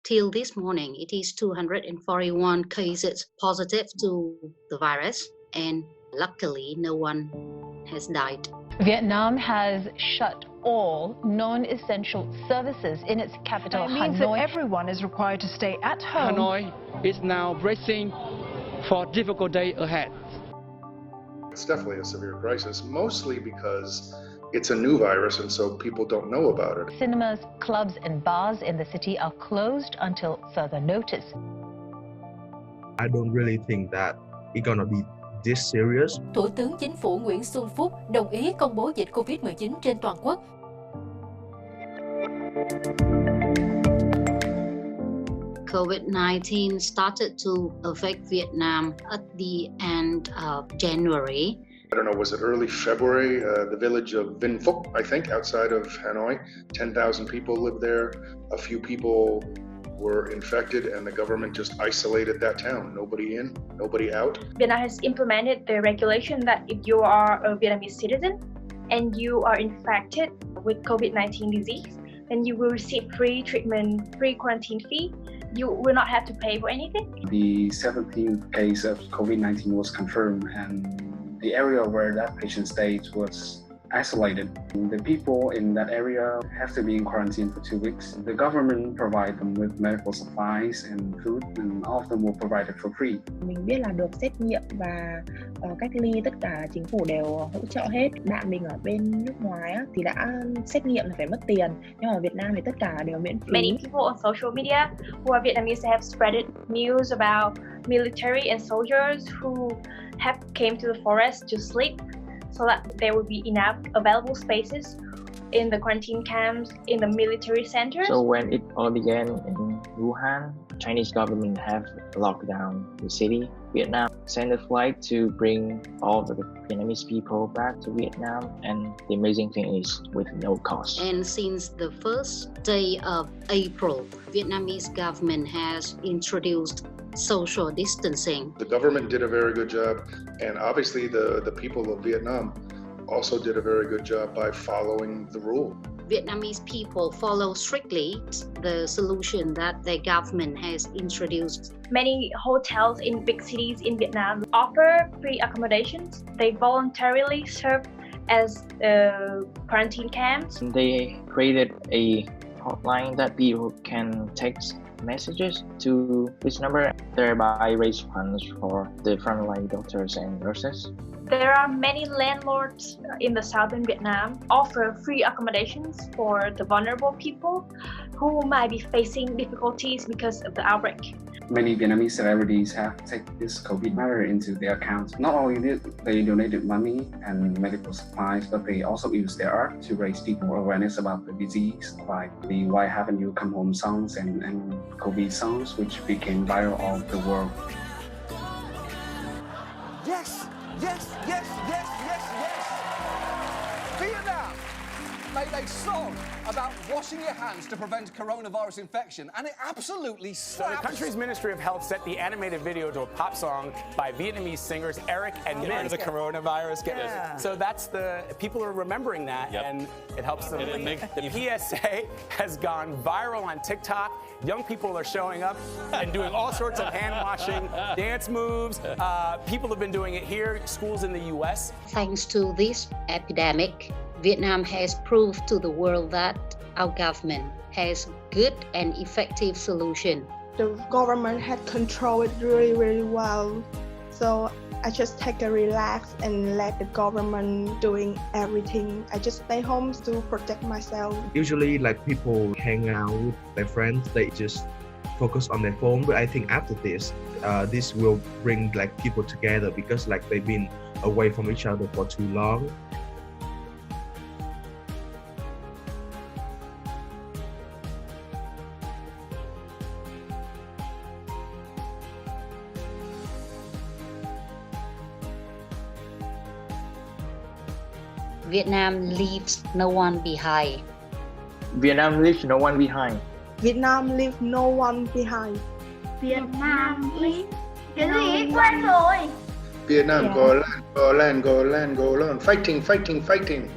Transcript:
Till this morning, it is 241 cases positive to the virus, and luckily, no one has died. Vietnam has shut all non-essential services in its capital, It means Hanoi. that everyone is required to stay at home. Hanoi is now bracing for a difficult day ahead. It's definitely a severe crisis, mostly because it's a new virus and so people don't know about it. Cinemas, clubs and bars in the city are closed until further notice. I don't really think that it's gonna be this serious. Thủ tướng Chính phủ Nguyễn Xuân Phúc đồng ý công bố dịch Covid-19 trên toàn quốc. COVID-19 started to affect Vietnam at the end of January. I don't know, was it early February? The village of Vinh Phúc, I think, outside of Hanoi. 10,000 people lived there. A few people were infected and the government just isolated that town. Nobody in, nobody out. Vietnam has implemented the regulation that if you are a Vietnamese citizen and you are infected with COVID-19 disease, then you will receive free treatment, free quarantine fee. You will not have to pay for anything. The 17th case of COVID-19 was confirmed and the area where that patient stayed was isolated. The people in that area have to be in quarantine for 2 weeks. The government provide them with medical supplies and food, and all of them were provided for free. Mình biết là được xét nghiệm và cách ly tất cả chính phủ đều hỗ trợ hết. Bạn mình ở bên nước ngoài á, thì đã xét nghiệm là phải mất tiền, nhưng mà ở Việt Nam thì tất cả đều miễn phí. Many people on social media who are Vietnamese have spreaded news about military and soldiers who have came to the forest to sleep, so that there will be enough available spaces in the quarantine camps, in the military centers. So when it all began in Wuhan, Chinese government have locked down the city. Vietnam sent a flight to bring all the Vietnamese people back to Vietnam, and the amazing thing is with no cost. And since the first day of April, Vietnamese government has introduced social distancing. The government did a very good job, and obviously the people of Vietnam also did a very good job by following the rule. Vietnamese people follow strictly the solution that the government has introduced. Many hotels in big cities in Vietnam offer free accommodations. They voluntarily serve as quarantine camps. They created a hotline that people can text messages to this number, thereby raise funds for the frontline doctors and nurses. There are many landlords in the southern Vietnam offer free accommodations for the vulnerable people who might be facing difficulties because of the outbreak. Many Vietnamese celebrities have taken this COVID matter into their account. Not only did they donated money and medical supplies, but they also used their art to raise people awareness about the disease, like the Why Haven't You Come Home songs and COVID songs, which became viral all over the world. Yes, yes, yes, yes, yes, yes. Vietnam made a song about washing your hands to prevent coronavirus infection, and it absolutely slaps. So the country's Ministry of Health set the animated video to a pop song by Vietnamese singers Eric and Min. The coronavirus. So that's people are remembering that, and it helps them. The PSA has gone viral on TikTok. Young people are showing up and doing all sorts of hand washing, dance moves. People have been doing it here, schools in the US. Thanks to this epidemic, Vietnam has proved to the world that our government has good and effective solution. The government had controlled it really, really well. So I just take a relax and let the government doing everything. I just stay home to protect myself. Usually, like people hang out with their friends, they just focus on their phone. But I think after this, this will bring like people together because like they've been away from each other for too long. Vietnam leaves no one behind. Vietnam leaves no one behind. Vietnam leave no one behind. Vietnam leave. Cái gì quên rồi. Vietnam go land, go land, go land, go land. Fighting, fighting, fighting.